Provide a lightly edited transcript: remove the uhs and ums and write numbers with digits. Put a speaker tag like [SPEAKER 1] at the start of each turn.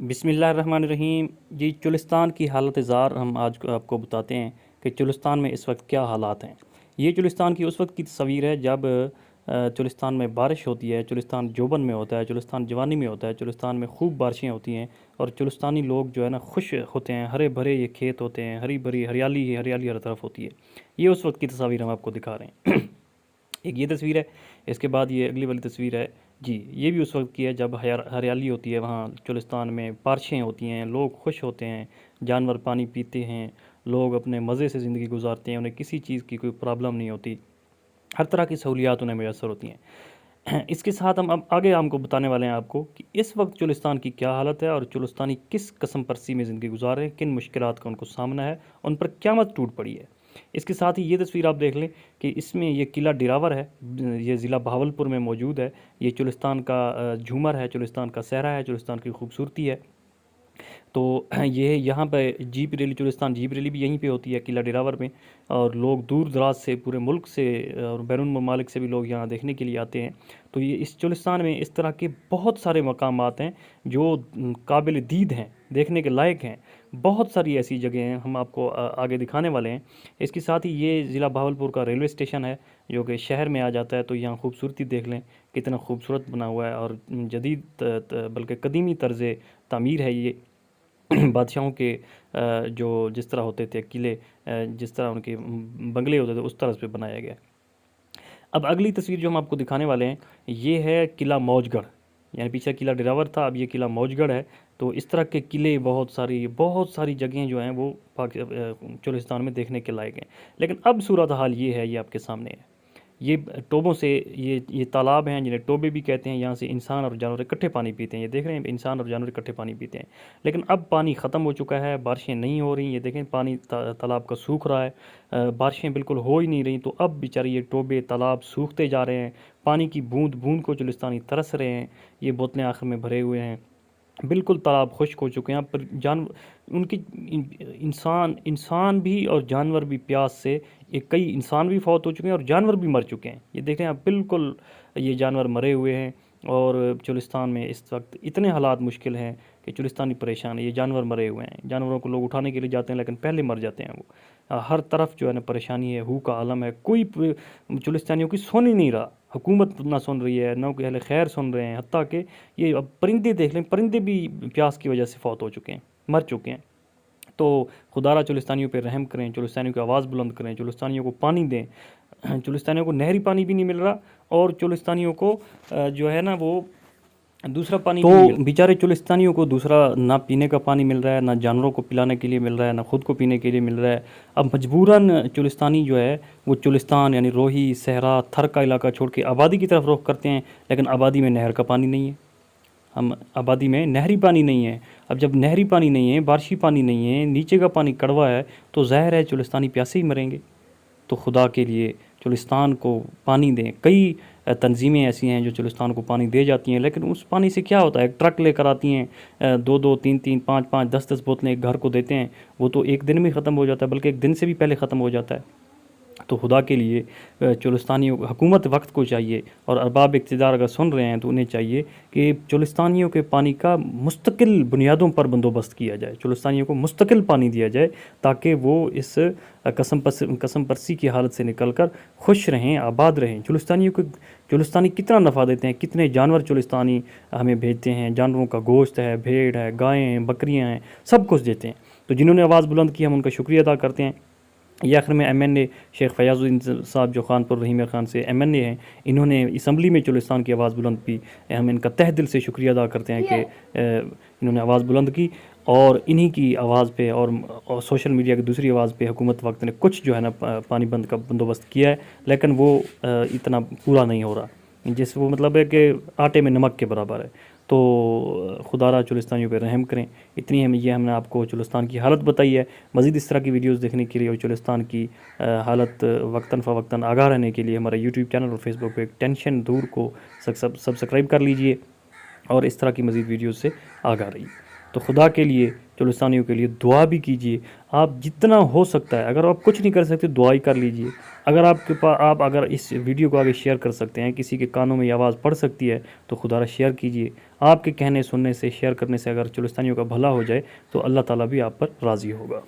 [SPEAKER 1] बिस्मिल्लाहिर्रहमानिर्रहीम। जी, चुलिस्तान की हालत ज़ार हम आज आपको बताते हैं कि चुलिस्तान में इस वक्त क्या हालात हैं। ये चुलिस्तान की उस वक्त की तस्वीर है जब चुलिस्तान में बारिश होती है, चुलिस्तान जोबन में होता है, चुलिस्तान जवानी में होता है, चुलिस्तान में खूब बारिशें होती हैं और चुलिस्तानी लोग जो है ना खुश होते हैं, हरे भरे ये खेत होते हैं, हरी भरी हरियाली ही हरियाली हर तरफ होती है। ये उस वक्त की तस्वीर हम आपको दिखा रहे हैं। एक ये तस्वीर है, इसके बाद ये अगली वाली तस्वीर है। जी, ये भी उस वक्त की है जब हरियाली होती है, वहाँ चुलिस्तान में बारिशें होती हैं, लोग खुश होते हैं, जानवर पानी पीते हैं, लोग अपने मज़े से ज़िंदगी गुजारते हैं, उन्हें किसी चीज़ की कोई प्रॉब्लम नहीं होती, हर तरह की सहूलियात उन्हें मैसर होती हैं। इसके साथ हम अब आगे हमको बताने वाले हैं आपको कि इस वक्त चुलिस्तान की क्या हालत है और चुलिस्तानी किस कसम परसी में ज़िंदगी गुजार रहे हैं, किन मुश्किलात का उनको सामना है, उन पर क़यामत टूट पड़ी है। इसके साथ ही ये तस्वीर आप देख लें कि इसमें ये किला डिरावर है, ये ज़िला बहावलपुर में मौजूद है। ये चुलिस्तान का झूमर है, चुलिस्तान का सहरा है, चुलिस्तान की खूबसूरती है। तो ये यहाँ पे जीप रैली, चुलिस्तान जीप रैली भी यहीं पे होती है किला डिरावर में, और लोग दूर दराज से, पूरे मुल्क से और बैरून ममालिक से भी लोग यहाँ देखने के लिए आते हैं। तो ये इस चुलिस्तान में इस तरह के बहुत सारे मकामात हैं जो काबिल दीद हैं, देखने के लायक हैं। बहुत सारी ऐसी जगह हैं, हम आपको आगे दिखाने वाले हैं। इसके साथ ही ये ज़िला बहावलपुर का रेलवे स्टेशन है जो कि शहर में आ जाता है। तो यहाँ खूबसूरती देख लें, कितना खूबसूरत बना हुआ है और जदीद बल्कि कदीमी तर्ज़ तामीर है ये। बादशाहों के जो जिस तरह होते थे किले, जिस तरह उनके बंगले होते थे, उस तरह पे बनाया गया है। अब अगली तस्वीर जो हम आपको दिखाने वाले हैं, ये है किला मौजगढ़। यानी पीछे किला डिरावर था, अब ये किला मौजगढ़ है। तो इस तरह के किले बहुत सारी जगहें जो हैं वो चुलिस्तान में देखने के लायक हैं। लेकिन अब सूरत हाल ये है, ये आपके सामने है। ये टोबों से, ये तालाब हैं जिन्हें टोबे भी कहते हैं, यहाँ से इंसान और जानवर इकट्ठे पानी पीते हैं। ये देख रहे हैं, इंसान और जानवर इकट्ठे पानी पीते हैं। लेकिन अब पानी ख़त्म हो चुका है, बारिशें नहीं हो रही। ये देखें, पानी तालाब का सूख रहा है, बारिशें बिल्कुल हो ही नहीं रही। तो अब बेचारे ये टोबे तालाब सूखते जा रहे हैं, पानी की बूंद बूंद को चुलिस्तानी तरस रहे हैं। ये बोतलें आखिर में भरे हुए हैं, बिल्कुल तालाब खुश्क हो चुके हैं। पर उनकी इंसान भी और जानवर भी प्यास से, ये कई इंसान भी फौत हो चुके हैं और जानवर भी मर चुके हैं। ये देखें आप, बिल्कुल ये जानवर मरे हुए हैं। और चुलिस्तान में इस वक्त इतने हालात मुश्किल हैं कि चुलिस्तानी परेशान है। ये जानवर मरे हुए हैं, जानवरों को लोग उठाने के लिए जाते हैं लेकिन पहले मर जाते हैं वो। हर तरफ जो है ना परेशानी है, हू का आलम है। कोई चुलिस्तानियों की सुन ही नहीं रहा, हुकूमत ना सुन रही है, ना कोई अहले खैर सुन रहे हैं। हत्ता कि ये अब परिंदे देख लें, परिंदे भी प्यास की वजह से फौत हो चुके हैं, मर चुके हैं। तो खुदारा चुलिस्तानियों पे रहम करें, चुलिस्तानियों की आवाज़ बुलंद करें, चुलिस्तानियों को पानी दें। चुलिस्तानियों को नहरी पानी भी नहीं मिल रहा और चुलिस्तानियों को जो है ना वो दूसरा पानी तो बेचारे चुलिस्तानियों को दूसरा ना पीने का पानी मिल रहा है, ना जानवरों को पिलाने के लिए मिल रहा है, ना खुद को पीने के लिए मिल रहा है। अब मजबूरन चुलिस्तानी जो है वो चुलिस्तान यानी रोही, सहरा, थर का इलाका छोड़ के आबादी की तरफ रुख करते हैं। लेकिन आबादी में नहर का पानी नहीं है, हम आबादी में नहरी पानी नहीं है। अब जब नहरी पानी नहीं है, बारिशी पानी नहीं है, नीचे का पानी कड़वा है, तो ज़ाहिर है चुलिस्तानी प्यासे ही मरेंगे। तो खुदा के लिए चुलिस्तान को पानी दें। कई तंजीमें ऐसी हैं जो चुलिस्तान को पानी दे जाती हैं, लेकिन उस पानी से क्या होता है? एक ट्रक लेकर आती हैं, 2-2, 3-3, 5-5, 10-10 बोतलें एक घर को देते हैं। वो तो एक दिन में ख़त्म हो जाता है, बल्कि एक दिन से भी पहले ख़त्म हो जाता है। तो खुदा के लिए चुलिस्तानियों हुकूमत वक्त को चाहिए, और अरबाब इक़्तिदार अगर सुन रहे हैं तो उन्हें चाहिए कि चुलिस्तानियों के पानी का मुस्तकिल बुनियादों पर बंदोबस्त किया जाए, चुलिस्तानियों को मुस्तकिल पानी दिया जाए, ताकि वो इस कसम परसी की हालत से निकल कर खुश रहें, आबाद रहें। चुलिस्तानी कितना नफ़ा देते हैं, कितने जानवर चुलिस्तानी हमें भेजते हैं। जानवरों का गोश्त है, भेड़ है, गायें हैं, बकरियाँ हैं, सब कुछ देते हैं। तो जिन्होंने आवाज़ बुलंद की, हम उनका शुक्रिया अदा करते हैं। ये आखिर में MNA शेख फयाजुद्दीन साहब जो खानपुर रहीम खान से MNA हैं, इन्होंने असम्बली में चुलिस्तान की आवाज़ बुलंद की। हम इनका तहे दिल से शुक्रिया अदा करते हैं कि इन्होंने आवाज़ बुलंद की, और इन्हीं की आवाज़ पे और सोशल मीडिया की दूसरी आवाज़ पे हुकूमत वक्त ने कुछ जो है ना पानी बंद का बंदोबस्त किया है। लेकिन वो इतना पूरा नहीं हो रहा, जिस वो मतलब है कि आटे में नमक के बराबर है। तो खुदारा चुलिस्तानियों पे रहम करें। इतनी हमने आपको चुलिस्तान की हालत बताई है। मज़ीद इस तरह की वीडियोस देखने के लिए और चुलिस्तान की हालत वक्तन फ़वक्तन आगाह रहने के लिए हमारे यूट्यूब चैनल और फेसबुक पे टेंशन दूर को सब्सक्राइब कर लीजिए, और इस तरह की मज़ीद वीडियोस से आगाह रहिए। तो खुदा के लिए चुलिस्तानियों के लिए दुआ भी कीजिए। आप जितना हो सकता है, अगर आप कुछ नहीं कर सकते दुआ ही कर लीजिए। अगर आपके पास आप अगर इस वीडियो को आगे शेयर कर सकते हैं, किसी के कानों में ये आवाज़ पड़ सकती है, तो खुदा शेयर कीजिए। आपके कहने सुनने से, शेयर करने से अगर चुलिस्तानियों का भला हो जाए तो अल्लाह ताला भी आप पर राज़ी होगा।